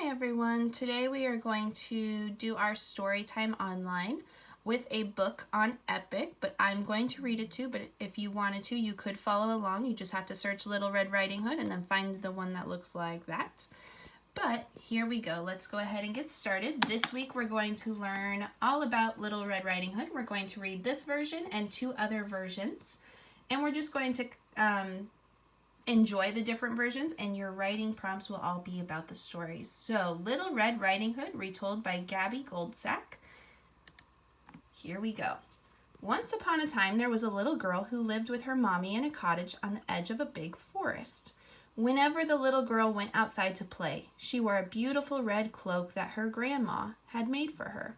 everyone. Today we are going to do our story time online with a book on Epic, but I'm going to read it too, but if you wanted to, you could follow along. You just have to search Little Red Riding Hood and then find the one that looks like that. But here we go. Let's go ahead and get started. This week we're going to learn all about Little Red Riding Hood. We're going to read this version and two other versions, and we're just going to enjoy the different versions, and your writing prompts will all be about the stories. So, Little Red Riding Hood, retold by Gabby Goldsack. Here we go. Once upon a time, there was a little girl who lived with her mommy in a cottage on the edge of a big forest. Whenever the little girl went outside to play, she wore a beautiful red cloak that her grandma had made for her.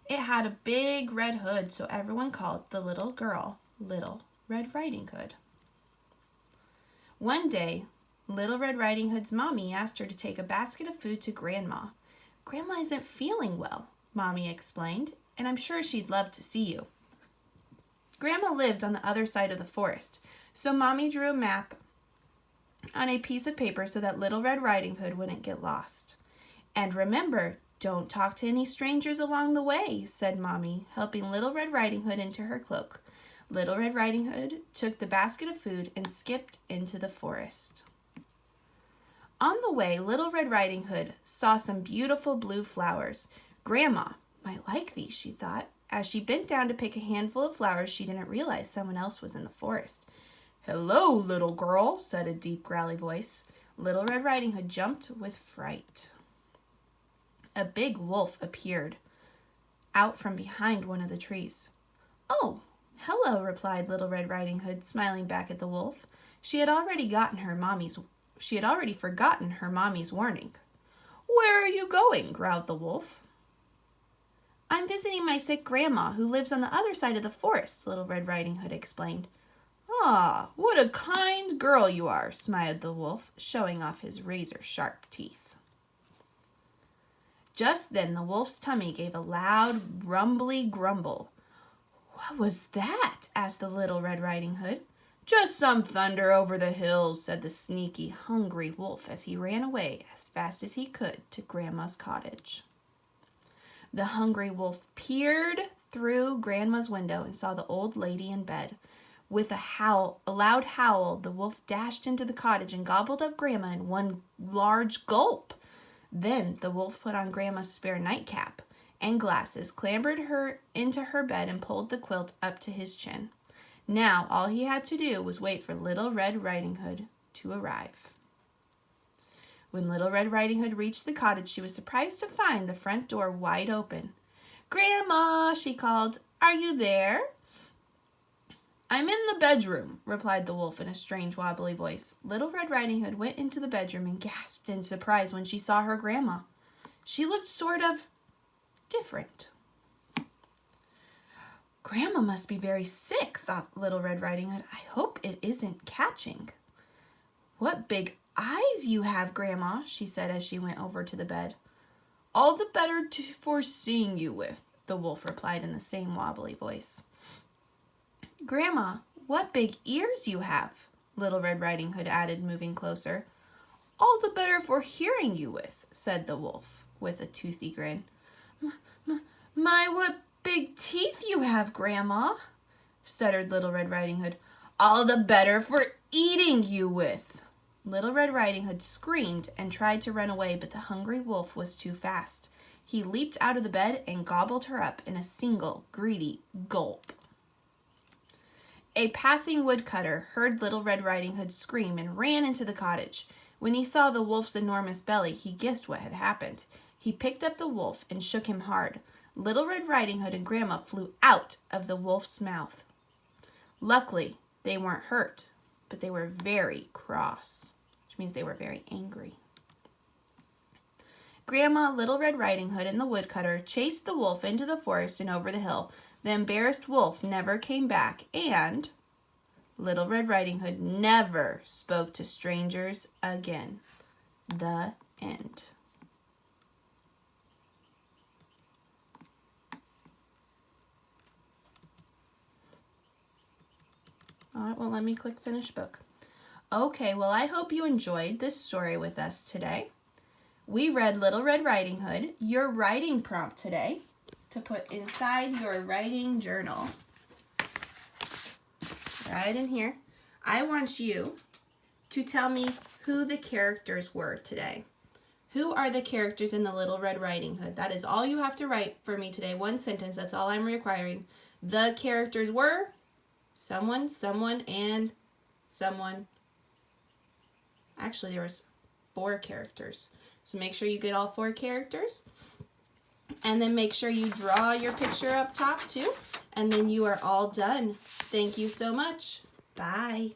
It had a big red hood, so everyone called the little girl Little Red Riding Hood. One day, Little Red Riding Hood's mommy asked her to take a basket of food to Grandma. "Grandma isn't feeling well," Mommy explained, "and I'm sure she'd love to see you." Grandma lived on the other side of the forest, so Mommy drew a map on a piece of paper so that Little Red Riding Hood wouldn't get lost. "And remember, don't talk to any strangers along the way," said Mommy, helping Little Red Riding Hood into her cloak. Little Red Riding Hood took the basket of food and skipped into the forest. On the way, Little Red Riding Hood saw some beautiful blue flowers. Grandma might like these, she thought. As she bent down to pick a handful of flowers, she didn't realize someone else was in the forest. "Hello, little girl," said a deep, growly voice. Little Red Riding Hood jumped with fright. A big wolf appeared out from behind one of the trees. "Oh, hello," replied Little Red Riding Hood, smiling back at the wolf. She had already forgotten her mommy's warning. "Where are you going?" growled the wolf. "I'm visiting my sick grandma, who lives on the other side of the forest," Little Red Riding Hood explained. "Ah, what a kind girl you are," smiled the wolf, showing off his razor-sharp teeth. Just then the wolf's tummy gave a loud, rumbly grumble. "What was that?" asked the Little Red Riding Hood. "Just some thunder over the hills," said the sneaky, hungry wolf as he ran away as fast as he could to Grandma's cottage. The hungry wolf peered through Grandma's window and saw the old lady in bed. With a loud howl, the wolf dashed into the cottage and gobbled up Grandma in one large gulp. Then the wolf put on Grandma's spare nightcap and glasses, clambered her into her bed, and pulled the quilt up to his chin. Now all he had to do was wait for Little Red Riding Hood to arrive. When Little Red Riding Hood reached the cottage, she was surprised to find the front door wide open. "Grandma," she called, "are you there?" "I'm in the bedroom," replied the wolf in a strange, wobbly voice. Little Red Riding Hood went into the bedroom and gasped in surprise when she saw her grandma. She looked sort of different. "Grandma must be very sick," thought Little Red Riding Hood. "I hope it isn't catching." "What big eyes you have, Grandma," she said as she went over to the bed. "All the better for seeing you with," the wolf replied in the same wobbly voice. "Grandma, what big ears you have," Little Red Riding Hood added, moving closer. "All the better for hearing you with," said the wolf with a toothy grin. My, what big teeth you have, Grandma," stuttered Little Red Riding Hood. "All the better for eating you with." Little Red Riding Hood screamed and tried to run away, but the hungry wolf was too fast. He leaped out of the bed and gobbled her up in a single greedy gulp. A passing woodcutter heard Little Red Riding Hood scream and ran into the cottage. When he saw the wolf's enormous belly, he guessed what had happened. He picked up the wolf and shook him hard. Little Red Riding Hood and Grandma flew out of the wolf's mouth. Luckily, they weren't hurt, but they were very cross, which means they were very angry. Grandma, Little Red Riding Hood, and the woodcutter chased the wolf into the forest and over the hill. The embarrassed wolf never came back, and Little Red Riding Hood never spoke to strangers again. The end. All right, well, let me click finish book. Okay, well, I hope you enjoyed this story with us today. we read Little Red Riding Hood, your writing prompt today, to put inside your writing journal. Right in here. I want you to tell me who the characters were today. Who are the characters in the Little Red Riding Hood? That is all you have to write for me today. One sentence. That's all I'm requiring. The characters were someone, someone, and someone. Actually, there was 4 characters. So make sure you get all 4 characters. And then make sure you draw your picture up top too. And then you are all done. Thank you so much. Bye.